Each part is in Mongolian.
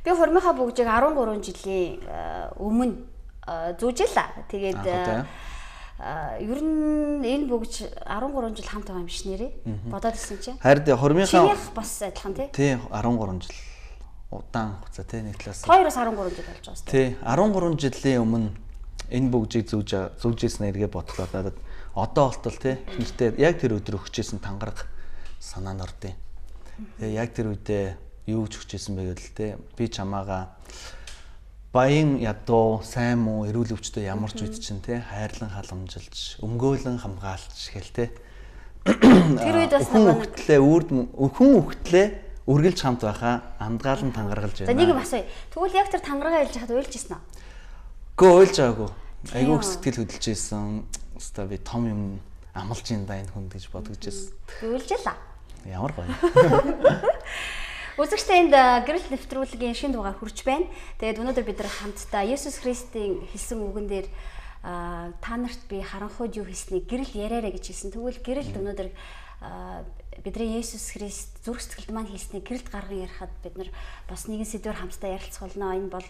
Би хурмынхаа бүгжийг 13 жилийн өмнө зүүжээлээ. Тэгээд ер нь энэ бүгж 13 жил хамт байгаа юм биш нэрээ. Бодоод ирсэн чинь. Харин хурмынхаа бас адилхан тий. Тий 13 жил удаан хугацаа тий нэг талаас. 2-оос 13 жил болж байгаа. Тий 13 жилийн өмнө энэ бүгжийг зүүжсэн эргээ бодлоо надад одоо болтол тий нэртэй яг тэр өдөр өгчээсэн тангараг санаа нордیں۔ Тэгээ яг тэр үедээ юу гэж өгчээсэн бэ гэдэл тий би чамаага баян ядуу сайн муу эрүүл өвчтөй ямар ч үед чинь тий хайрлан халамжилж өмгөөлөн хамгаалж гэл тий тэр үед бас нэг өхөн өгтлээ үргэлж хамт байхаа амдгаалan тангаргалж байна. За нэг юм асууя. Тэгвэл яг тэр тангаргаа хэлж хахад уйлж ирсэн үү? Үгүй уйлж байгаагүй. Айгүйх сэтгэл хөдлөж ийсэн. Өстой би том юм амлаж ин да энэ хүнд гэж бодож ийсэн. Уйлжлаа. Ямар гоё. Үзэгчтэй энд гэрэл нэвтрүүлгийн шинэ дугаар хүрч байна. Тэгээд өнөөдөр бид нар хамтдаа Есүс Христийн хэлсэн үгэн дээр та нарт би харанхуйд юу хийснийг гэрэл яриараа гэж хэлсэн. Тэгвэл гэрэлд өнөөдөр бидний Есүс Христ зүрх сэтгэлд маань хийснийг гэрэлд гарган ярихад бид нар бас нэгэн сэдвээр хамтдаа ярилцах болно. Энэ бол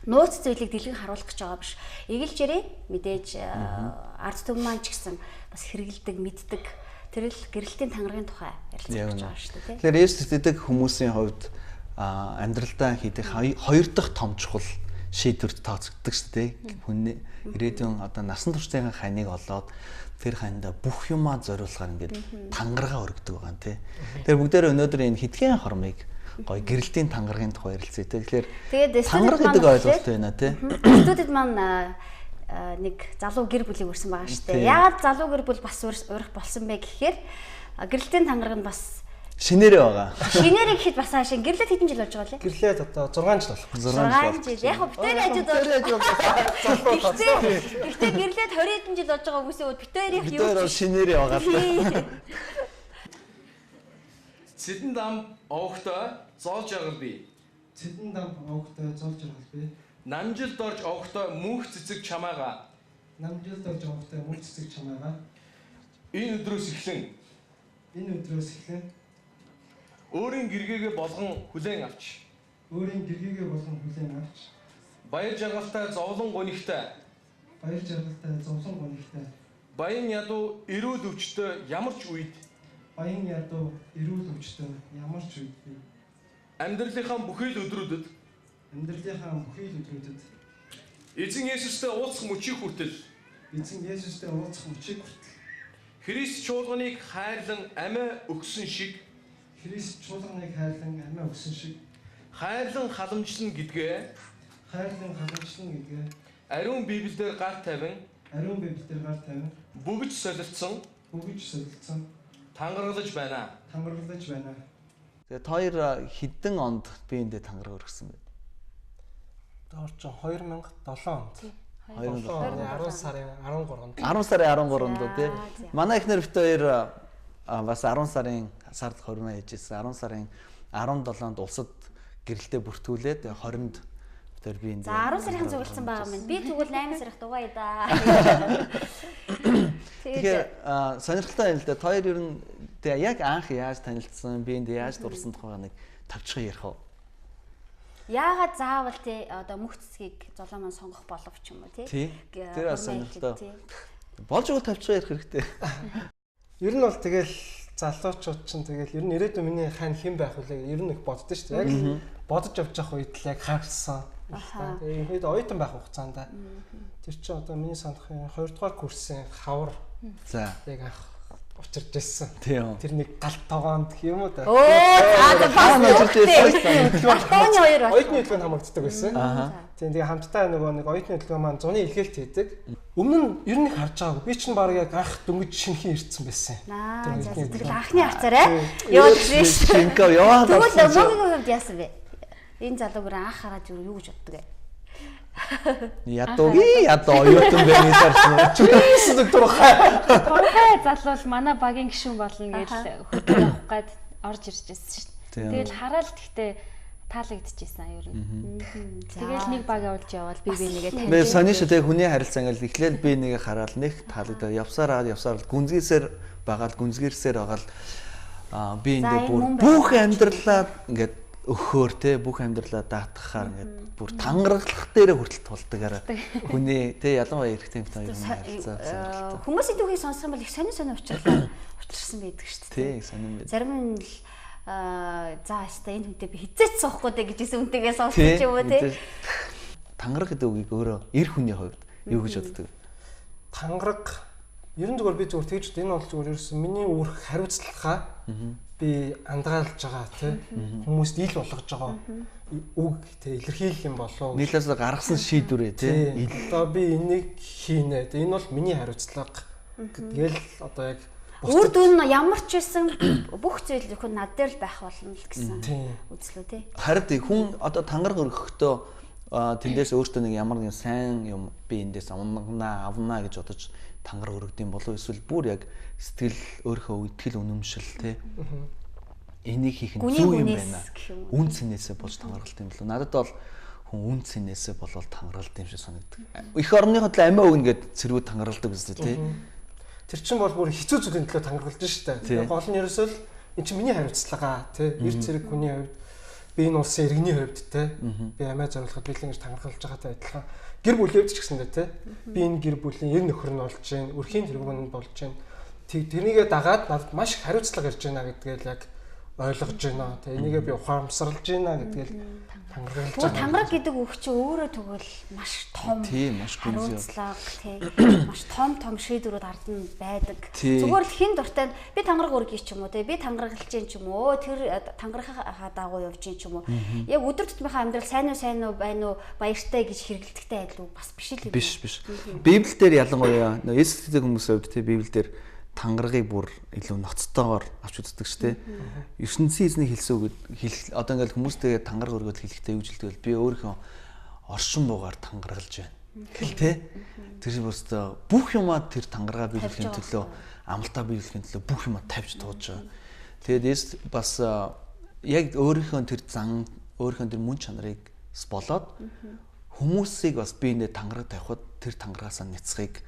нууц зүйлийг дэлгэн харуулах гэж байгаа биш. Эгэлжээрээ мэдээж ард түмэн маань ч гэсэн бас хэрэгэлдэг, мэддэг тэр л гэрэлтийн тангаргийн тухай ярилцах гэж байгаа шүү дээ. Тэгэхээр Есүс итгэдэг хүмүүсийн хувьд амьдралдаа хийдэг хоёр дахь том чухал шийдвэрт тооцогддог шүү дээ. Хүн ирээдүйн одоо насан туршийн ханыг олоод тэр ханда бүх юмаа зориулахаар ингээд тангаргаа өргөдөг байгаа юм тий. Тэр бүгдээр өнөөдөр энэ хэдхэн хормыг гоё гэрэлтийн тангаргийн тухай ярилцъя. Тэгэхээр тангараг гэдэг ойлголт байна тий. Студид маань нэг залуу гэр бүлийг өрсөн байгаа шүү дээ. Яагаад залуу гэр бүл бас урих болсон бэ гэхээр гэрэлтийн тангараг нь бас шинээрээ байгаа. Шинээрээ гэхэд бас хаашаа гэрлээд хэдэн жил болж байгаа лээ? Гэрлээд одоо 6 жил болох. 6 жил. Яг битээр ажил. Гэхдээ гэрлээд 20 хэдэн жил болж байгаа хүмүүсийн үед битээрийнх юу? Битээр шинээрээ байгаа л. Цэдэн дам овогтой зоолж яргал би. Цэдэн дам овогтой зоолж яргал би. Намжилд орж овогтой мөнх цэцэг чамаага. Намжилд орж овогтой мөнх цэцэг чамаага. Энэ өдрөөс эхлэн өөрийн гэргээгээ болгон хүлээн авч. Баяр жаргалтай зовлон гонигтай. Баян ядуу эрүүл өвчтөй ямар ч үед. Амьдралынхаа бүхий л өдрүүдэд. Эзэн Есүстэй уулзах мөчийг хүртэл. Христ чуулганыг хайрлан амиа өгсөн шиг. Хайрлан халамжлан гэдгээ. Ариун Библиэлд гар тавин. Бүгж солилцсон. Тангаргалж байна. Тэгээд хоёр хэдэн онд би эндээ тангараг өргөсөн бэ? Орчин 2007 онд. 10 сарын 13-нд. 10 сарын 13-нд тий. Манай эхнэр бит хоёр бас 10 сарын сард хоригно хийжсэн. 10 сарын 17-нд улсад гэрэлтэд бүртгүүлээд 20-нд тэр би энд. За 10 сарын цугласан байгаа юм. Би тэгвэл 8 сард дугаая да. Тэгэхээр сонирхолтой юм л да. Хоёр ер нь яг анх яаж танилцсан, би энд яаж дурсан тухайг нэг тавчхан ярих уу? Яагаад заавал тий одоо мөх цэцгийг золоо маань сонгох болов ч юм уу тий? Тэр сонирхолтой. Болж өгөл тавчхан ярих хэрэгтэй. Ер нь бол тэгэл залуучууд чинь тэгэл ер нь ирээдүйн миний хань хэн байх вэ? Ер нь их боддоо шүү дээ. Яг бодож явж явах үед л яг харсан. Тэгээ хэд оюутан байх хугацаанд тэр чинь одоо миний санахын 2 дугаар курсын хавар. За. Яг анх учирч ирсэн. Тэр нэг галт тогоонд гэх юм уу да. Бас учирч ирсэн. Галт хоёр. Оюутны хөдөлгөөнд хамагддаг байсан. Тэгээ хамтдаа нэг оюутны хөдөлгөөн маань зуны илгээлт хийдэг. Өмнө нь ер нь харж байгаагүй. Би чинь баг яг анх дөнгөж шинхэн ирсэн байсан. Тэгэл анхны харцаарай. Яваад ирсэн. Шинкөө яваад. Тэгвэл мөгийн хувьд яасан бэ? Энэ залуугаар анх хараад юу гэж боддог вэ? Ядуу оюутан байна гэсэн. Чүгээс дөрөхай. Турхай залуул манай багийн гишүүн болно гэж хөдөлгөөн авах гээд орж ирж байсан шүү дээ. Тэгэл хараад гэхдээ таалагдчихсан ер нь. Тэгэл нэг баг явуулж би нэгээ таньж. Би сониш тэг хүний харилцаа ингээл эхлээл би нэгээ хараад нэг таалагдаад явсаар гүнзгийсээр багаал гүнзгийрсээр байгаа л би эндээ бүх амьдралаа ингээд өхөөр те бүх амьдралаа даатгахаар ингээд бүр тангаргалах дээр хүртэл тулдагаараа хүний те ялангуяа эрэгтэй эмэгтэй харилцаа хүмүүсийн түүхийг сонсох юм бол их сонин учирсан байдаг шүү дээ. тий сонин байдаг. Зарим нь л за хаста энэ хүнтэй би хизээч суухгүй дээ гэж үнтэйгээ сонсож юм уу те. Тангараг гэдэг үгийг өөрөө эр хүний хувьд юу гэж боддог? Тангараг ерөн зүгээр би зүгээр тэгж энэ бол зүгээр ерөөсөн миний үүрх хариуцлагаа би андгаалж байгаа тий хүмүүст ил болгож байгаа үг тий илэрхийлэх юм болов. Нийлээс гаргасан шийдвэрээ тий. Одоо би энийг хийнэ. Энэ бол миний хариуцлага гэдгээл одоо яг үр дүн ямар ч байсан бүх зүйл хүн над дээр л байх болно л гэсэн үзлөө тий. Харин хүн одоо тангараг өргөхдөө тэндээс өөртөө нэг ямар нэгэн сайн юм би эндээс авнаа гэж бодож тангараг өргөдөм болов эсвэл бүр яг сэтгэл өөрийнхөө итгэл үнэмшил те энийг хийх нь зөв юм байна. Үн цэнээсээ болж тангаргалт юм болов. Надад бол хүн үн цэнээсээ болол тангаргалт юм шиг санагддаг. Эх орныхоо төлөө амиа өгнө гэд цэргүүд тангаргалдаг гэсэн те. Тэр чинь бол бүр хэцүү зүйлийн төлөө тангаргалж штэ. Гол нь ерөөсөө л эн чинь миний хариуцлага те. Эр зэрэг хүний хувьд би энэ улсын иргэний хувьд те. Би амиа зориулахад биелэн гэж тангаргалж байгаатай адилхан гэр бүлийн хувьд ч гэсэндээ те. Би энэ гэр бүлийн эр нөхөр нь болж байна. Өрхийн тэргүүн нь болж байна. Тэрнийгээ дагаад надад маш их хариуцлага ирж байна гэдгээл яг ойлгож байна. Тэгээ энийгээ би ухаамсарлаж байна гэдгээл тангаргалж байгаа. Тангараг гэдэг үг чинь өөрөө тэгвэл маш том хариуцлага тий маш том шийдвэрүүд ард нь байдаг. Зүгээр л хин дуртай би тангараг өргөе ч юм уу тий би тангаргалж чинь ч юм уу тэр тангарахаа дагуу явж чинь ч юм уу яг өдөр тутмынхаа амьдрал сайн уу байна уу баяртай гэж хэрэгэлдэгтэй адил уу бас биш л юм. Биш. Библиэлд ялангуяа эсэстэй хүмүүсийн хувьд тий библиэлд тангарагыг бүр илүү ноцтойгоор авч үздэг шүү дээ. ертөнцийн эзний хэлсэн үг одоо ингээл хүмүүстэйгээ тангараг өргөд хэлэхдээ юу жилдэг вэ? Би өөрийнхөө оршин буугаар тангаргалж байна. Гэл те. Тэр чинь өөртөө бүх юмаа тэр тангараа биелэхийн төлөө амлалтаа биелэхийн төлөө бүх юмаа тавьж тууж байгаа. Тэгээд бас яг өөрийнхөө тэр зан өөрийнхөө тэр мөн чанарыг болоод хүмүүсийг бас биенээ тангараг тавихад тэр тангараасаа няцахыг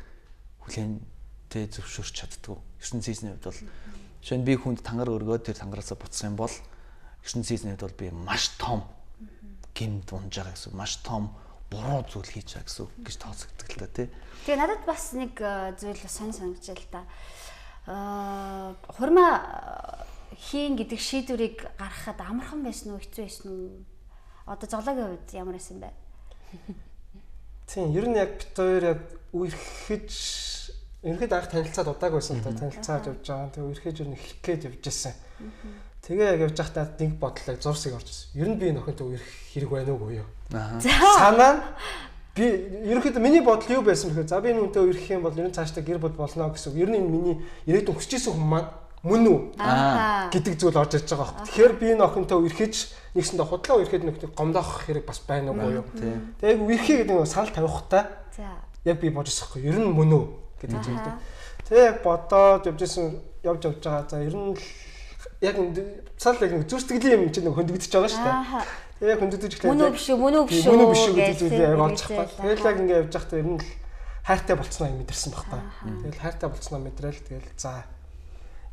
хүлээн тэ зөвшөөрч чаддгүй. ертөнцийн хувьд бол жишээ нь би хүнд тангараг өргөөд тэр тангараасаа буцсан юм бол ертөнцийн хувьд бол би маш том гэмт унж байгаа гэсэн маш том буруу зүйл хийж байгаа гэсэн гэж тооцогддог л та тий. Тэгээ надад бас нэг зүйл сонь санагч л та. Хурмаа хийн гэдэг шийдвэрийг гаргахад амархан байсан уу хэцүү байсан уу? Одоо зоглоогийн хувьд ямар байсан бэ? Тийм ер нь яг бит хоёр яг үерхэж ерхэд анх танилцаад удааг байсан л да танилцаад явж байгаа. Тэгээ үерхэж ер нь эхлэх гээд явж байсан. Тэгээ яг явж байхдаа нэг бодлоо зурсыг орж ирсэн. Ер нь би нөхөнтэй үерх хэрэг байна уу юу? Санаа би ерхэд миний бодол юу байсан бэхээр за би энэ үнтэй үерхэх юм бол ер нь цаашдаа гэр бүл болно гэсэн. Ер нь энэ миний ирээдүйн хүсэж исэн хүн маань мөн үү гэдэг зүйл орж ирж байгаа байхгүй. Тэгэхээр би нөхөнтэй үерхэж нэгсэндээ худлаа үерхэд нөхдөг гомдоох хэрэг бас байна уу юу? Тэгээ яг үерхээ гэдэг нь санал тавихтай. Яг би бодчихсохгүй. Ер нь мөн үү гэдэг зүйлтэй. Тэгээ яг бодоод явж байгаа. За ер нь яг цаал яг нэг зүрстгэлийн юм чинь нэг хөндөгдөж байгаа шүү дээ. Тэгээ яг хөндөгдөж ихлээр мөн үү биш үү гэдэг зүйлээ яг олж авах. Тэгэл яг ингэ явж байхдаа ер нь л хайртай болцсноо юм мэдэрсэн баг та. Тэгэл хайртай болцсноо мэдрээл тэгэл за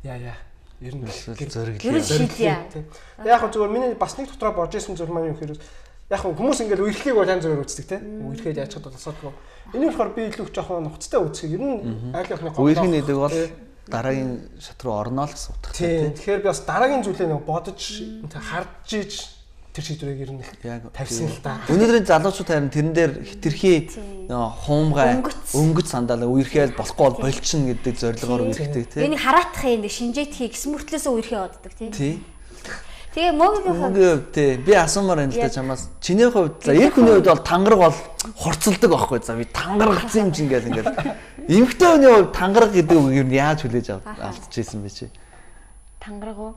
яа ер нь зориглоо. Яг зүгээр миний бас нэг дотроо борж исэн зүйл маань юу гэхээр яг хүмүүс ингээл үерхлийг бол янз бүрээр үздэг те. Үерхэд яаж чадвал асуудаг. Энийг болохоор би илүү жоохон нухацтай үзэх. Ер нь айл явахны гол үерхийн гэдэг бол дараагийн шат руу орноо л гэсэн утгатай тийм. Тэгэхээр би бас дараагийн зүйлээ нэг бодож харж иж тэр шийдвэрийг ер нь тавьсан л та. Өнөөдрийн залуучууд харин тэрэн дээр хитрхи хуумгай өнгөц сандал үерхээд болохгүй бол болчихно гэдэг зорилгоор үерхдэг тийм. Энийг хараатах юм шинжээдхий гэсэн мөртлөөсөө үерхээ боддог тийм. Тэгээ мөгийн тий би асуумаар байна л да чамаас чиний хувьд за эр хүний хувьд бол тангараг бол хурцлдаг байхгүй за би тангарагцсан юм чинь ингээл эмэгтэй хүний хувьд тангараг гэдэг үг юу яаж хүлээж авчихсан бэ чи тангараг уу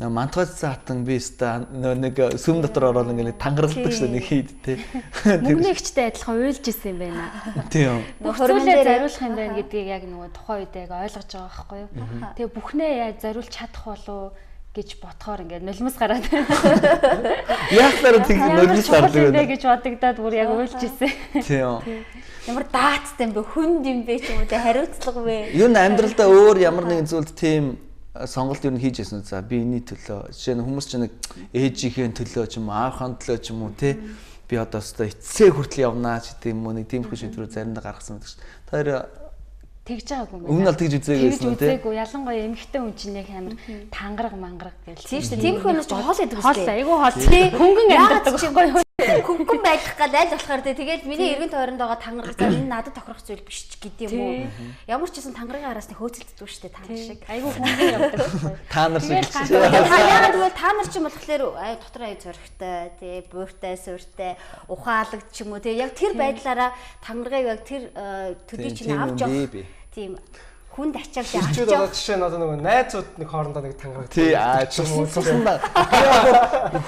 мантгайцсан хатан би өста нэг сүм дотор ороод ингээл тангарагдаг шүү нэг хэд тий мөнгөнэгчтэй адилхан уйлж исэн юм байна тийм хөрмөлөө зориулах юм байна гэдгийг яг нөгөө тухайн үед яг ойлгож байгаа байхгүй юу тэгээ бүхнээ яаж зориулж чадах болов гэж ботхоор ингээд нулимс гараад. Яахлаар тэг нулимс гардаг вэ гэж бодогдоод бүр яг уйлж ирсэн. Тийм. Ямар дааттай юм бэ? Хүнд юм бэ ч юм уу? Хариуцлага вэ? Юу н амьдралдаа өөр ямар нэгэн зүйлд тийм сонголт юу хийж ясан үү? За би энэний төлөө жишээ нь хүмүүс ч нэг ээжийнхээ төлөө ч юм уу аавхын төлөө ч юм уу те би одоо өстой эцсээ хүртэл явнаа ч гэдэг юм уу нэг тиймэрхүү шийдвэрүүд заримдаа гаргасан байдаг ш. Тэр тэгж байгаагүй юм. Өмнө нь бол тэгж үзээгүй байсан үү те? Тэгж үзээгүй. Ялангуяа эмэгтэй хүн чинь яг амар тангараг мангараг гэж. Тийм шүү дээ. Тиймэрхүү хүмүүс ч хоол идэг шүү дээ. Айгүй хоол. Хөнгөн амьдардаг байхгүй юу? Хөнгөн байх гал аль болохоор тэгэл миний эргэн тойронд байгаа тангараг за энэ надад тохирох зүйл биш ч гэдэг юм уу. Ямар ч гэсэн тангаргийн араас нь хөөцөлддөг шүү дээ та нар шиг. Айгүй хөнгөн явдаг байхгүй. Та нар шиг. Яагаад гэвэл та нар ч юм болохоор дотор аяа зөрөгтэй тий буйртай сууртай ухаалаг ч юм уу тий яг тэр байдлаараа тангарыг яг тэр төдий чинь авч явах тийм хүнд ачаал яах. Чүүд одоо жишээ нь одоо нөгөө найзууд нэг хоорондоо нэг тангараг. Тий цуснаа.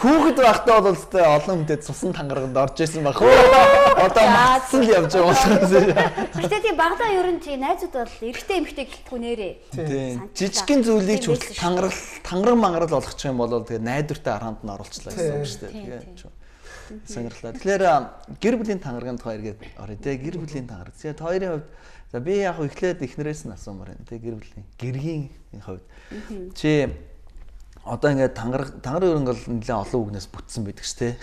Хүүхэд байхдаа бол өстой олон хүнтэй цусан тангараганд орж исэн баг. Одоо мацсан л явж байгаа болохоос. Гэтэ тийм багадаа ер нь тийм найзууд бол эрэгтэй эмэгтэй гэлтгүй нэрээ. Тий. Жижигхэн зүйлийг ч хүртэл тангараг мангарал болгочих юм бол тэгээ найдвартай арганд нь оруулчлаа гэсэн үг шүү дээ. Тэгээ сонирхлаа. Тэгэхээр гэр бүлийн тангарагын тухай эргээд орё те. Гэр бүлийн тангараг. Тэгээд хоёрын хувьд за би яг эхлээд эхнэрээс нь асуумаар байна те. Гэр бүлийн гэргийн хувьд. Чи одоо ингээд тангараг өрөнгө бол нэлээд олон үгнээс бүтсэн байдаг ш те.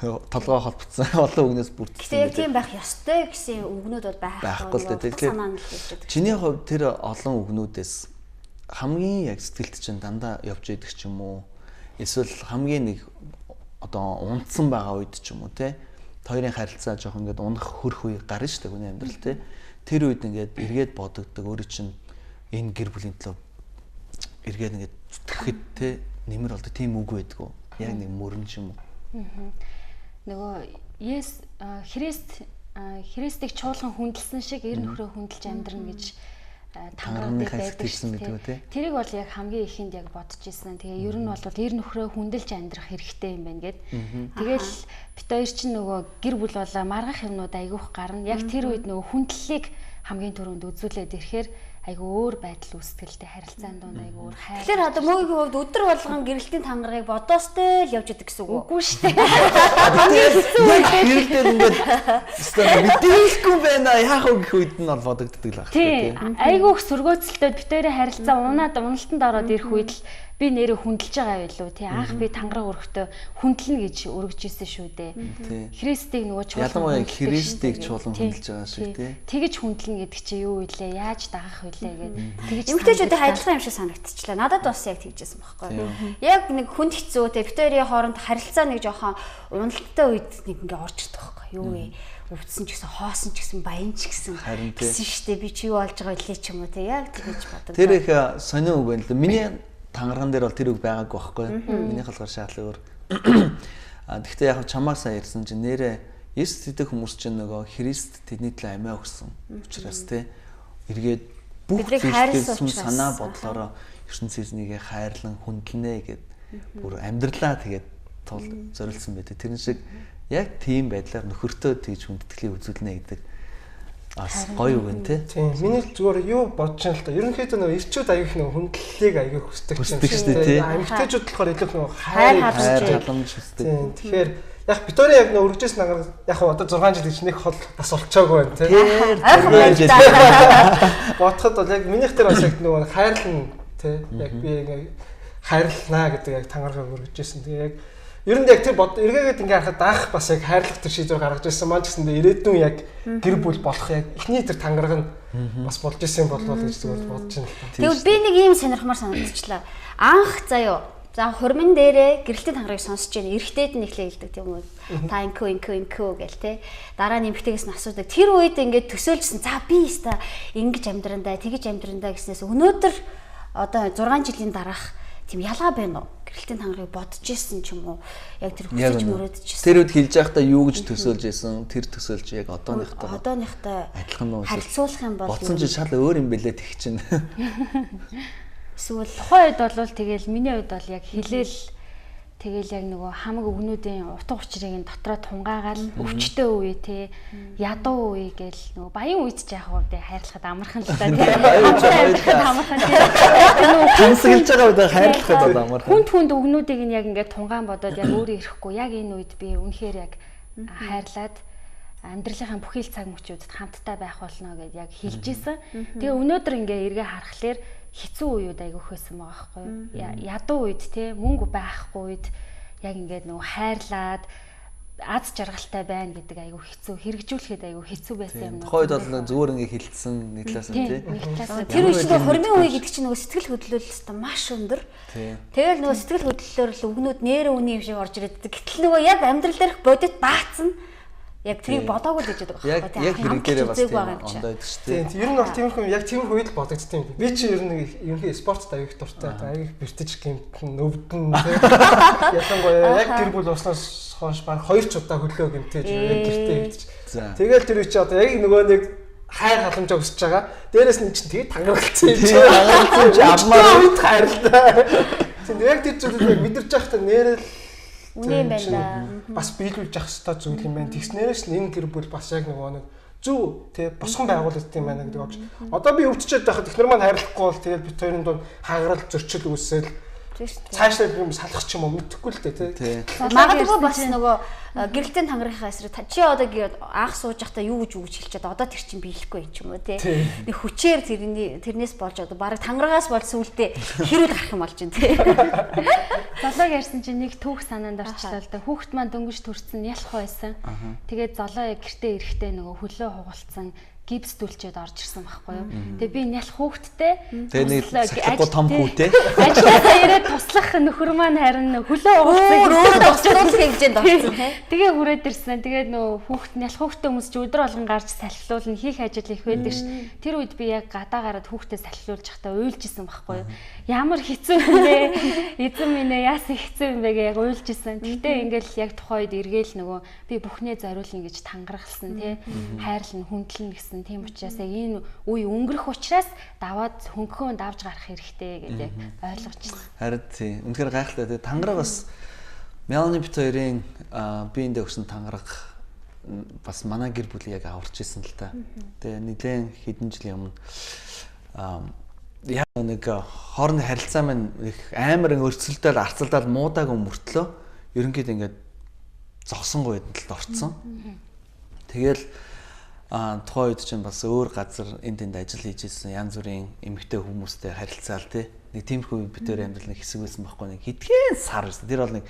Толгой холбогдсон олон үгнээс бүтсэн. Гэхдээ тийм байх ёстой гэсэн үгнүүд бол байхгүй л те. Тэгэхээр чиний хувьд тэр олон үгнүүдээс хамгийн яг сэтгэлд чинь дандаа явж идэг ч юм уу? Эсвэл хамгийн нэг одоо унтсан байгаа үед ч юм уу те хоёрын харилцаа жоох ингээд унах хөрх үе гарна шүү дээ хүний амьдрал те тэр үед ингээд эргээд бодогддог өөрөө чинь энэ гэр бүлийн төлөө эргээд ингээд зүтгэхэд те нэмэр болдог тийм үг байдгүй яг нэг мөрөн ч юм уу нөгөө Христийг чуулган хүндэлсэн шиг эр нөхрөө хүндэлж амьдрна гэж тангараг байдаг гэсэн мэт үү те. Тэрийг бол яг хамгийн ихэнд яг бодож ирсэн. Тэгээ ер нь бол эр нөхрөө хүндэлж амьдрах хэрэгтэй юм байна гэд. Тэгэл бит хоёр чинь нөгөө гэр бүл болоо маргах юмнууд айгүйх гарна. Яг тэр үед нөгөө хүндлэлийг хамгийн түрүүнд үзүүлээд ирэхээр айгүй өөр байдал үүсгэлтэй харилцаан донд айгүй өөр хайр. Тэгэхээр одоо мөгийн хувьд өдөр болгон гэрэлтийн тангарыг бодоостой л явж идэг гэсэн үг. Үгүй шүү дээ. Гэрэлтээр ингээд мэдээлэхгүй байна. Яах вэ гэх үед нь бол бодогддог л байна. Тийм. Айгүй их сөргөөцөлтөд бит хоёрын харилцаа уналтанд ороод ирэх үед л би нэрээ хүндэлж байгаа байлуу тий анх би тангараг өргөтөө хүндэлнэ гэж өргөж исэн шүү дээ. Христийг нөгөө чуулган ялангуяа Христийг чуулган хүндэлж байгаа шиг тий. Тэгэж хүндэлнэ гэдэг чи юу вэ? Яаж дагах вэ гэд. Тэгэж эмэгтэйчүүдийн хайдлага юм шиг санагдчихлаа. Надад бас яг тэгжсэн байхгүй юу? Яг нэг хүнд хэцүү тий бит хоёрын хооронд харилцаа нэг жоохон уналттай үед нэг ингээ орж ирдэг байхгүй юу вэ? Өвдсөн ч гэсэн хоосон ч гэсэн баян ч гэсэн гэсэн штэ би чи юу болж байгаа илээ ч юм уу тий яг тэгэж боддог. Тэр их сонио үг байна л. Миний тангарган дээр бол тэр үг байгаагүй байхгүй. Миний халгаар шаардлага өөр. Гэхдээ яг чамаа сайн ярьсан чинь нэрээ Есүс идэх хүмүүс чинь нөгөө Христ тэдний төлөө амиа өгсөн учраас те эргээд бүх зүйлсийн санаа бодлороо ертөнцийн хайрлан хүндлэнэ гэд бүр амьдралаа тэгээд тул зориулсан байдаг. Тэрэн шиг яг тийм байдлаар нөхөртөө тэгж хүндэтгэлийг үзүүлнэ гэдэг ас гоё үг нэ. Тийм. Миний зүгээр юу бодож байна л та. Ерөнхийдөө нөгөө ирчүүд аяг их нөгөө хүндлэлийг аяг хүсдэг юм шиг тийм. Амьтгчүүд болохоор илүү нөгөө хайр халамж хүсдэг. Тийм. Тэгэхээр яг Виктория яг нөгөө үржээс нагаар яг одоо 6 жил гэж нэг хол бас олцоогүй байна тийм. Бодоход бол яг минийх дээр бас яг нөгөө хайрлан тийм. Яг би яг хайрлнаа гэдэг яг тангараг өргөжсэн. Тэгээ яг ер нь яг тэр эргээгээд ингээ харахад даах бас яг хайрлах тэр шийдвэр гаргаж ирсэн маань ч гэсэндээ ирээдүйн яг гэр бүл болох яг эхний тэр тангараг нь бас болж исэн болов гэж зүгээр бодож байна л та. Тэгвэл би нэг ийм сонирхмаар санагдчихлаа. Анх заяо. За хурмын дээрээ гэрэлтийн тангарыг сонсож байна. Эрэгтэйд нь эхлээ хэлдэг тийм үү? Та инкүү гэл те. Дараа нь эмэгтэйгээс нь асуудаг. Тэр үед ингээд төсөөлжсэн. За би өста ингэж амьдрандаа, тэгэж амьдрандаа гэснээс өнөөдөр одоо 6 жилийн дараах тийм ялгаа байна уу? Гэрэлтийн тангарыг бодож исэн ч юм уу? Яг тэр хүсэж мөрөөдөж исэн. Тэр үед хэлж байхдаа юу гэж төсөөлж исэн? Тэр төсөөлж яг одооныхтой адилхан уу? Харьцуулах юм бол бодсон чинь шал өөр юм бэлээ тэг чинь. Эсвэл тухайн үед бол тэгэл миний үед бол яг хэлээл тэгэл яг нөгөө хамаг өгнүүдийн утга учирыг нь дотроо тунгаагаал өвчтөө үе те ядуу үе гэл нөгөө баян үед ч яах вэ хайрлахад амархан л та те амархан те тэнсгэлж байгаа үед хайрлахад бол амархан хүнд өгнүүдийг нь яг ингээд тунгаан бодоод яг өөрөө ирэхгүй яг энэ үед би үнэхээр яг хайрлаад амьдралынхаа бүхэл цаг мөчүүдэд хамтдаа байх болно гэдээ яг хэлж исэн. Тэгээ өнөөдөр ингээ эргээ харахаар хэцүү үеуд айгүйх байсан байгаа байхгүй юу. Ядуу үед те мөнгө байхгүй үед яг ингээд нөгөө хайрлаад аз жаргалтай байна гэдэг айгүй хэцүү хэрэгжүүлэхэд айгүй хэцүү байсан юм. Тухайд бол зүгээр ингээ хилцсэн нэг талаас нь тий. Тэр үе чинь хормын үе гэдэг чинь нөгөө сэтгэл хөдлөлтөд маш өндөр. Тэгэл нөгөө сэтгэл хөдлөлөөр л үгнүүд нэрэ үний юм шиг орж ирээд гэтэл нөгөө яг амьдрал дээрх бодит баацсан яг тэрийг бодоогүй л гэж байдаг байхгүй. Яг хэрэг дээрээ бас тийм ондоо байдаг шүү дээ. Тийм ер нь бол тиймэрхүү яг тиймэрхүү үед л бодогдсон юм. Би чи ер нь ерөнхий спортт аяг дуртай. Аяг бэртэж гэмтэн өвдөн тийм. Ялангуяа яг гэр бүл болсноос хойш баг 2 ч удаа хөлөө гэмтээж яг гэртээ хэвчиж. Тэгэл тэр үе чи одоо яг нөгөө нэг хайр халамжаа өсөж байгаа. Дээрээс нь чинь тэгээ тангаралцсан юм чи. Тангаралцсан чи аммаа үед хайрлаа. Тийм яг тэр зүйлийг мэдэрч байхдаа нэрэл үнэн байна. Бас биелүүлж явах хэрэгтэй зүйл юм байна. Тэгснээрээс нь энэ гэр бүл бас яг нөгөө нэг зөв тий босгон байгуулалт юм байна гэдэг огч. Одоо би өвдчихэд байхад эхнэр маань хайрлахгүй бол тэгэл бит хоёрын дунд хагарал зөрчил үүсэл цаашдаа юм салах ч юм уу мэдэхгүй л дээ тий. Магадгүй бас нөгөө гэрэлтийн тангарахаа эсрэг чи одоо анх сууж байхдаа юу гэж хэлчихэд одоо тэр чинь биелэхгүй юм ч юм уу тий. Нэг хүчээр тэрнээс болж одоо бараг тангарагаас болж сүултээ хэрүүл гарах юм болж байна тий. Золоог ярьсан чинь нэг түүх санаанд орчлоо л да. Хүүхэд маань дөнгөж төрсөн ялах байсан. Тэгээд золоо гэртээ ирэхдээ нөгөө хөлөө хугалцсан гипс түлчээд орж ирсэн байхгүй юу. Тэгээ би нялх хүүхэдтэй. Тэгээ нэг сахихгүй том хүүтэй. Ажлаасаа ирээд туслах нөхөр маань харин хөлөө угаалсан туслах хэмжээнд орсон тий. Тэгээ хүрээд ирсэн. Тэгээд нөгөө хүүхэд нялх хүүхэдтэй хүмүүс ч өдөр болгон гарч салхилуулна хийх ажил их байдаг ш. Тэр үед би яг гадаа гараад хүүхдээ салхилуулж байхдаа уйлж исэн байхгүй юу. Ямар хэцүү юм бэ? Эзэн минь ээ яасан хэцүү юм бэ гэ яг уйлж исэн. Гэтэ ингээл яг тухайд эргээл нөгөө би бүхнээ зориулна гэж тангарахсан тий. Хайрлна хүндлэн гэсэн. Тийм учраас яг энэ үе өнгөрөх учраас даваад хөнгөхөө давж гарах хэрэгтэй гэдэг ойлгочихсон. Харин тийм. Үнэхээр гайхалтай тий. Тангараг бас Мелани бит хоёрын биендээ өгсөн тангараг бас манай гэр бүлийг яг аварч исэн л та. Тэгээ нэгэн хэдэн жилийн өмнө яг нэг хоорондын харилцаа маань их амар өрцөлдөөл арцалдаад муудаг мөртлөө ерөнхийдөө ингээд зогсонгүй байдалд орцсон. Тэгэл тухайн үед чинь бас өөр газар энд тэнд ажил хийж ирсэн янз бүрийн эмэгтэй хүмүүстэй харилцаал тий. Нэг тиймэрхүү битүүрийн амьдралын хэсэг байсан байхгүй нэг хэдхэн сар байсан. Тэр бол нэг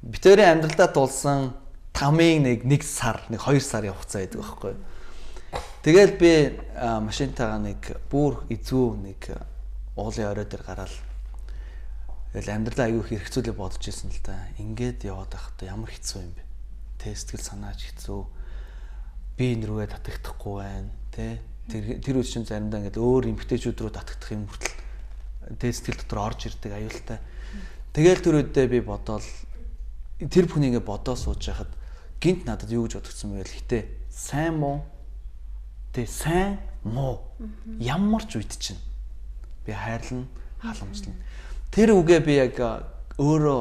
битүүрийн амьдралдаа тулсан тамийн нэг сар, нэг 2 сарын хугацаа байдаг байхгүй. Тэгэл би машинтайгаа нэг бүр эзүү нэг уулын орой дээр гараад тэгэл амьдралаа аягүй хэрэгцүүлээ бодож ирсэн л да. Ингээд яваад байхдаа ямар хэцүү юм бэ? Тэ сэтгэл санаач хэцүү. Би энэ рүүгээ татагдахгүй байна тий. Тэр үе чинь заримдаа ингээд өөр эмгтээчүүд рүү татагдах юм хүртэл тэ сэтгэл дотор орж ирдэг аюултай. Тэгэл тэр үедээ би бодоол тэр бүхнийг ингээд бодоо сууж байхад гинт надад юу гэж бодогдсон бэ гэвэл хитээ сайн муу тэ сайн муу ямар ч үед чинь би хайрлна халамжлна. Тэр үгээ би яг өөрөө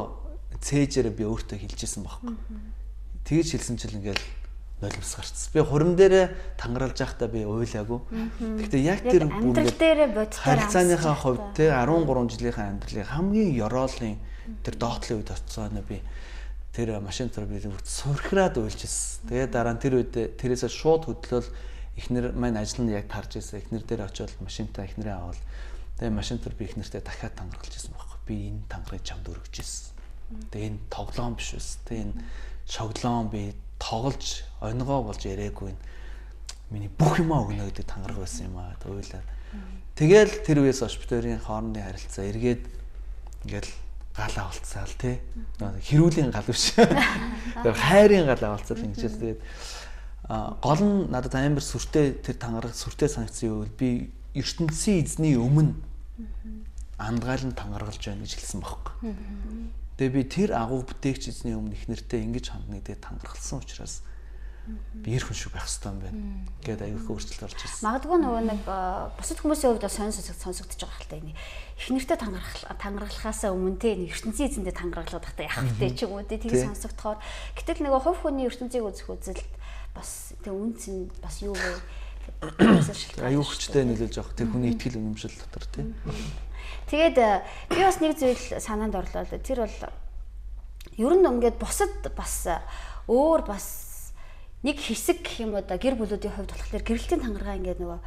цээжээр би өөртөө хэлжсэн байхгүй. Тэгж хэлсэн чил ингээд нулимс гарцсан. Би хурим дээрээ тангаралж байхдаа би уйлаагүй. Гэхдээ яг тэр амьдрал дээрээ бодтоор харилцааныхаа хувьд те 13 жилийнхаа амьдралын хамгийн ёроолын тэр доотлын үед очицгаана би тэр машин дээр би сурхираад уйлжсэн. Тэгээд дараа нь тэр үед тэрээсээ шууд хөдлөөл эхнэр маань ажил нь яг тарж ирсэн. Эхнэр дээр очиод машинтаа эхнэрээ аваад тэгээд машин дээр би эхнэртэй дахиад тангаралж ирсэн байхгүй. Би энэ тангарыг чамд өргөж ирсэн. Тэгээд энэ тоглоом биш үс. Тэгээд энэ шоглоом би тоглож өнгөө болж ярээгүй миний бүх юмаа өгнө гэдэг тангараг байсан юм аа ойлаа. Тэгэл тэр үеэс хойш битүүрийн хоорондын харилцаа эргээд ингээл гал авалцаал тий. Хэрүүлийн гал биш. Хайрын гал авалцаал ингэжээс тэгээд гол нь надад амар сүртэй тэр тангараг сүртэй санагдсан юу би ертөнцийн эзний өмнө андгаалan тангаргалж байна гэж хэлсэн байхгүй. Тэгээ би тэр агуу бүтээгч эзний өмнө их нэртэй ингэж хандна гэдэг тангаргалсан учраас би эрхэн шүү байх хэрэгтэй юм байна. Гээд аягүй их өөрчлөлт орж ирсэн. Магадгүй нөгөө нэг бусад хүмүүсийн хувьд сонсогдож байгаа хэлтэй нэг их нэртэй тангаргалахаасаа өмнө те нэг ертөнцийн эзэндээ тангаргалаад байхдаа яах вэ ч юм уу те тийг сонсогдохоор гэтэл нөгөө хувь хүний ертөнцийг үзэх үзэлт бас тэг үнц нь бас юу вэ? Аюу хүчтэй нөлөөлж байгаа тэр хүний итгэл үнэмшил дотор те. Тэгээд би бас нэг зүйл санаанд орлоо л тэр бол ер нь ингээд бусад бас өөр бас нэг хэсэг гэх юм уу да гэр бүлүүдийн хувьд болохоор гэрэлтийн тангараа ингээд нөгөө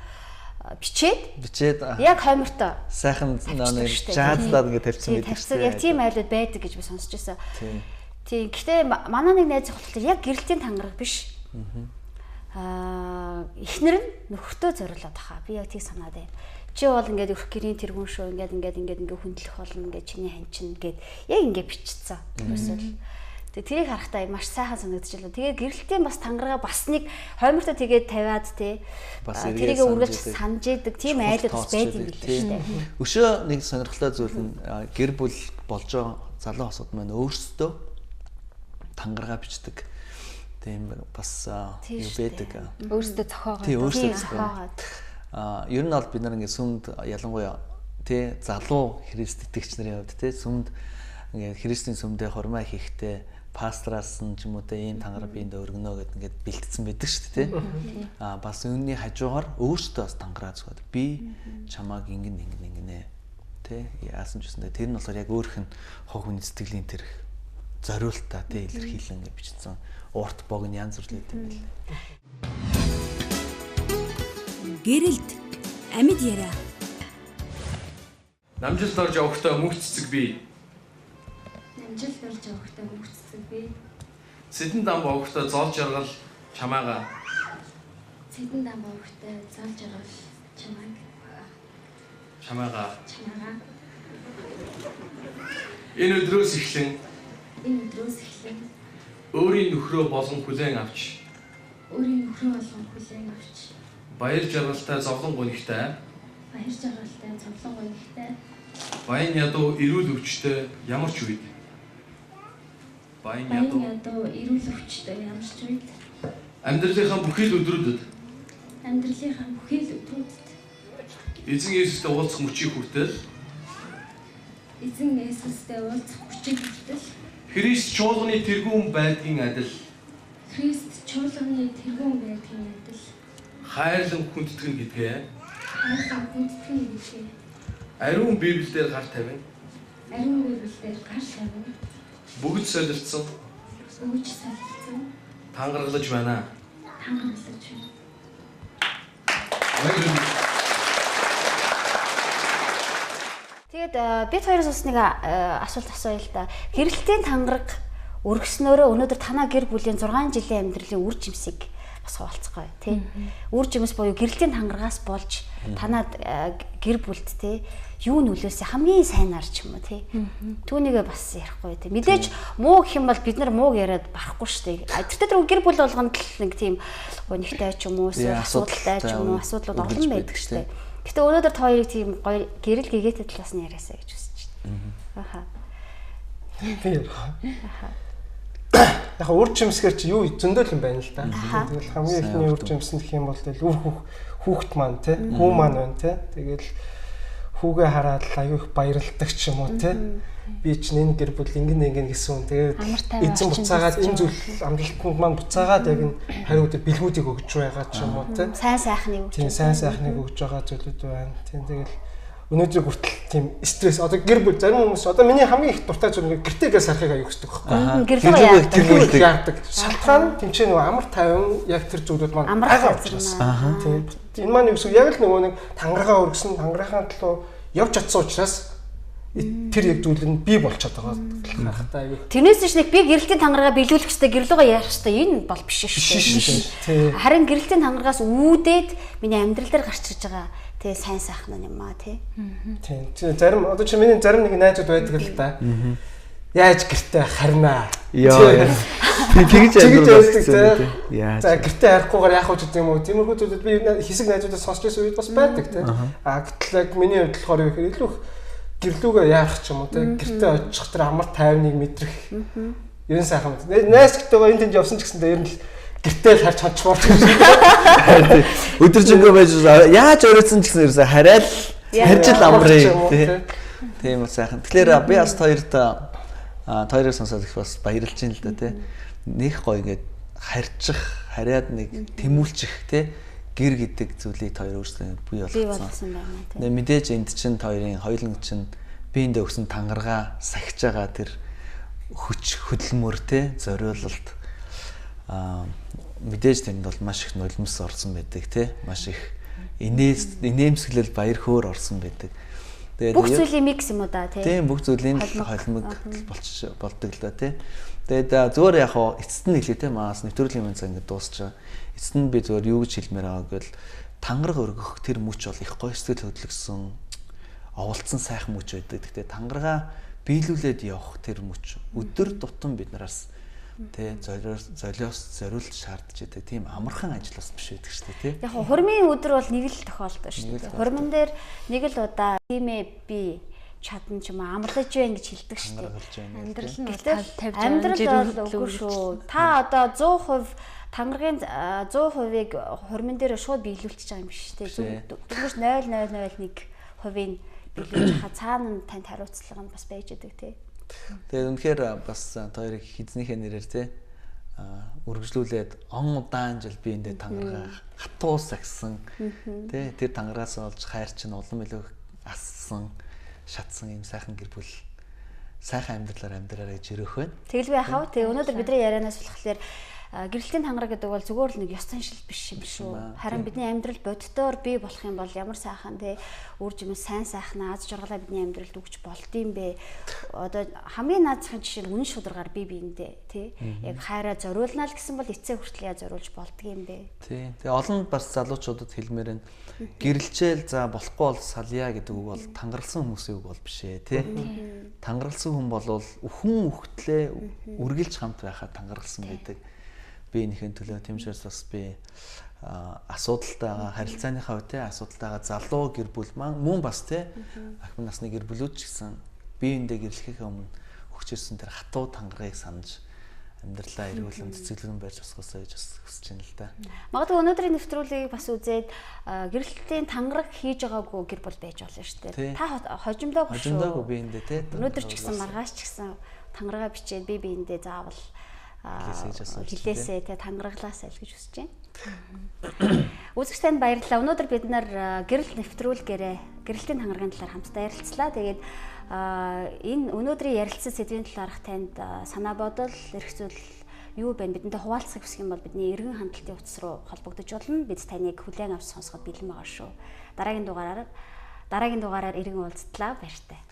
бичээд яг хоймортой сайхан нэг жаазлаад ингэ тавьсан байдаг. Яг тийм айлууд байдаг гэж би сонсч байсан. Тийм. Гэхдээ манай нэг найз зөвхөн яг гэрэлтийн тангараг биш. Эхнэр нь нөхөртөө зориулаад баха. Би яг тийг санаад байна. Чи бол ингээд өрх гэрийн тэргүүн шүү. Ингээд хүндлэх болно. Ингээд чиний ханчин гээд яг ингээд бичсэн. Ерөөсөө. Тэгээ тэрийг харахтаа маш сайхан санагдчихлаа. Тэгээ гэрэлтийн бас тангараа бас нэг хоймортой тэгээд тавиад тэрийг үргэлж санаж идэг тийм айлууд бас байд юм билээ шүү дээ. Өшөө нэг сонирхолтой зүйл нь гэр бүл болж байгаа залуу хосууд маань өөрсдөө тангараа бичдэг. Тийм бас юу байдаг. Өөрсдөө зохиогоод. Тийм өөрсдөө зохиогоод. Ер нь бол бид нар ингээд сүмд ялангуяа тий залуу Христ итгэгчнэрийн хувьд тий сүмд ингээд Христийн сүмдээ хормоо хийхдээ пастраас нь ч юм уу те ийм тангараа биэнд өргөнө гэд ингээд бэлтгэсэн байдаг шүү дээ тий. Бас үүний хажуугаар өөртөө бас тангараа зүгад би чамааг ингэнэ тий яасан ч үсэндээ тэр нь болохоор яг өөрх нь хог хүний сэтгэлийн тэр зориултаа тий илэрхийлэн гэж бичсэн урт бог нь янз бүр лээд юм байна. Гэрэлт амьд яриа. Намжилт орж явахдаа мөнх цэцэг бий. Намжилт орж явахдаа мөнх цэцэг бий. Сэдэн дам бовхтой зол жаргал чамаага. Сэдэн дам бовхтой зол жаргал чамаага. Чамаага. Энэ өдрөөс эхлэн өөрийн нөхрөө болгон хүлээн авч баяр жаргалтай зовлон гонигтай баян ядуу эрүүл өвчтөй ямар ч үед амьдралынхаа бүхий л өдрүүдэд эзэн Есүстэй уулзах мөчийг хүртэл Христ чуулганы тэргүүн байдгийн адил хайрлан хүндэтгэн гэдгээ ариун Библиэлд гар тавина. Бүгд солилцсон. Тангаргалж байна. Тэгээд бид хоёроос бас нэг асуулт асууя л да. Гэрэлтийн тангараг өргөснөөрөө өнөөдөр танаа гэр бүлийн 6 жилийн амьдралын үр жимсийг бас хуваалцгаая тий. Үр жимс буюу гэрэлтийн тангарагаас болж танаад гэр бүлд тий юу нөлөөсөө хамгийн сайнаар ч юм уу тий. Түүнийгээ бас ярихгүй тий. Мэдээж муу гэх юм бол бид нар мууг яриад барахгүй шүү дээ. Тэр гэр бүл болгонд л нэг тийм гонигтай ч юм уу асуудалтай ч юм уу асуудлууд олон байдаг шүү дээ. Гэтэ өнөөдөр та хоёрыг тийм гоё гэрэл гэгээтэй талаас нь яриасаа гэж хүсэж байна. Аха. Яг үр жимсгэр чи юу зөндөл юм байна л да. Тэгэл хамгийн ихний үр жимс нь гэх юм бол тэгэл хүүхэд маань тий хүү маань байна тий. Тэгэл хүүгээ хараад аюу их баярлдаг ч юм уу тий. Би ч энэ гэр бүл ингэн гэсэн. Тэгээд эзэн буцаагаад энэ зүйл амралтанд маань буцаагаад яг энэ хариуд бэлгүүдийг өгж байгаа ч юм уу тий. Сайн сайхныг өгч. Тийм сайн сайхныг өгж байгаа зүйлүүд байна. Тийм тэгэл өнөөдөр хүртэл тийм стресс одоо гэр бүл зарим хүмүүс одоо миний хамгийн их дуртай зүйл гэртээгээ сарахыг аяг хүсдэг байхгүй. Гэрлөө яадаг. Шалтгаан тэмчээ нөгөө амар тайван яг тэр зүйлүүд маань байгаа учраас. Тийм. Энэ маань юу гэсэн яг л нөгөө нэг тангараа өргөсөн тангарахын төлөө явж чадсан учраас тэр яг зүйл нь бий болчиход байгаа харахтай аяг. Тэрнээс ч нэг би гэрэлтийн тангараа биелүүлэх хэрэгтэй гэрлүүгээ яах хэрэгтэй энэ бол биш шүү дээ. Харин гэрэлтийн тангарагаас үүдээд миний амьдрал дээр гарч ирж байгаа тэгээ сайн сайхан юм аа тий. Тийм. Зарим одоо чи миний зарим нэг найзууд байдаг л да. Яаж гэртээ харнаа. Яа. Тэгж ярьдаг. За гэртээ харихгүйгээр яах вэ гэдэг юм уу? Тиймэрхүү зүйлүүд би хэсэг найзуудаас сонсч байсан үед бас байдаг тий. Гэтэл яг миний хувьд болохоор юу гэхээр илүү гэрлүүгээ яах ч юм уу тий. Гэртээ очих тэр амар тайвныг мэдрэх. Ерэн сайхан. Найз гэтэйгээ энэ тэнд явсан ч гэсэндээ ер нь гэртээ л харж хончмоор тийм. Өдөржингөө байж яаж өрөөцсөн ч гэсэн ерөөсө хараад харж л амрыг тийм сайхан. Тэгэхээр би бас хоёрыг сонсоод их бас баярлж байна л да тийм. Нэг гоё ингээд харьчих, хараад нэг тэмүүлчих тийм гэр гэдэг зүйлийг хоёр өөрсдөө бий болгосон байна тийм. Мэдээж энд чинь хоёрын хоёуланг чинь биендээ өгсөн тангараа сахиж байгаа тэр хүч хөдөлмөр тийм зориулалт мэдээж тэнд бол маш их нулимс орсон байдаг тий маш их инээмсэглэл баяр хөөр орсон байдаг. Тэгээд бүх зүйлийн микс юм уу да тий. Тийм бүх зүйлийн холимог болдог л да тий. Тэгээд зөвөр яг хоо эцэст нь хэлээ тий маас нэвтрүүлгийн мэн цаг ингэ дуусчаа. Эцэст нь би зөвөр юу гэж хэлмээр байгаа гэвэл тангараг өргөх тэр мөч бол их гоё сэтгэл хөдлөсөн оволцсон сайхан мөч байдаг. Гэхдээ тангарага биелүүлээд явах тэр мөч өдөр тутам биднээс тэ зориулж шаардж байдаг. Тийм амархан ажил бас биш байдаг шүү дээ тий. Яг хурмын өдөр бол нэг л тохиолдсон шүү дээ. Хурман дээр нэг л удаа тиймээ би чадна ч юм амарлаж байна гэж хэлдэг шүү дээ. Амьдрал нь бол 50 амьдрал бол үгүй шүү. Та одоо 100% тангаргийн 100%-ийг хурман дээр шууд биелүүлчих байгаа юм биш үү? Дөнгөж 0.001%-ийг биелүүлж хаа цаана танд хариуцлага нь бас байж идэг тий. Тэгээд үнэхээр бас хоёрыг хэзнийхээ нэрээр тий үргэлжлүүлээд он удаан жил би эндээ тангараа хатуус агсан тий тэр тангараас олж хайр чинь улам илүү ассан шатсан юм сайхан гэр бүл сайхан амьдралаар амьдраарай гэж өрөөх байна. Тэгэл би яхав. Тэгээ өнөөдөр бидний ярианаас болохоор гэрэлтийн тангараг гэдэг бол зүгээр л нэг ёс заншил биш юм шүү. Харин бидний амьдрал боддоор бий болох юм бол ямар сайхан те үр жимс сайн сайхан аз жаргалаа бидний амьдралд өгч болдсон бэ. Одоо хамгийн наазахын жишээ нь үнэн шударгаар бие биендээ те яг хайраа зориулнаа л гэсэн бол эцээ хүртэл яа зориулж болдгийм бэ. Тий. Тэгээ олон бас залуучуудад хэлмээр нь гэрэлчээл за болохгүй бол салъя гэдэг үг бол тангаралсан хүмүүсийн үг бол биш ээ те. Тангаралсан хүн бол хүн өгтлээ үргэлж хамт байхад тангаралсан байдаг. Би энэхэн төлөө тэмчээс бас би асуудалтайгаа харилцааныхаа үедээ асуудалтайгаа залуу гэр бүл мөн бас те ахмад насны гэр бүлүүд ч гэсэн биеиндээ гэрлэхээ өмнө өгчээсэн тэр хатуу тангарыг санаж амьдралаа эргүүлэн цэцгэлэн байж босгосоо гэж бас хүсэж байна л да. Магадгүй өнөөдрийн нэвтрүүлгийг бас үзээд гэрэлтийн тангараг хийж байгаагүй гэр бүл байж болно шүү дээ. Та хожимдоогүй шүү. Хожимдоогүй биеиндээ те. Өнөөдөр ч гэсэн маргааш ч гэсэн тангараа бичээд биеиндээ заавал хилээсээ тангараглаасаа л гэж хүсэж байна. Үзэгч танд баярлалаа. Өнөөдөр бид нар гэрэл нэвтрүүлгээрээ гэрэлтийн тангарагын талаар хамтдаа ярилцлаа. Тэгээд энэ өнөөдрийн ярилцсан сэдвийн талаарх танд санаа бодол, эрх зүйл юу байна? Бидэнтэй хуваалцахыг хүсэх юм бол бидний эргэн хандлтын утас руу холбогдож болно. Бид таныг хүлээн авч сонсоход бэлэн байгаа шүү. Дараагийн дугаараар эргэн уулзтлаа. Баяртай.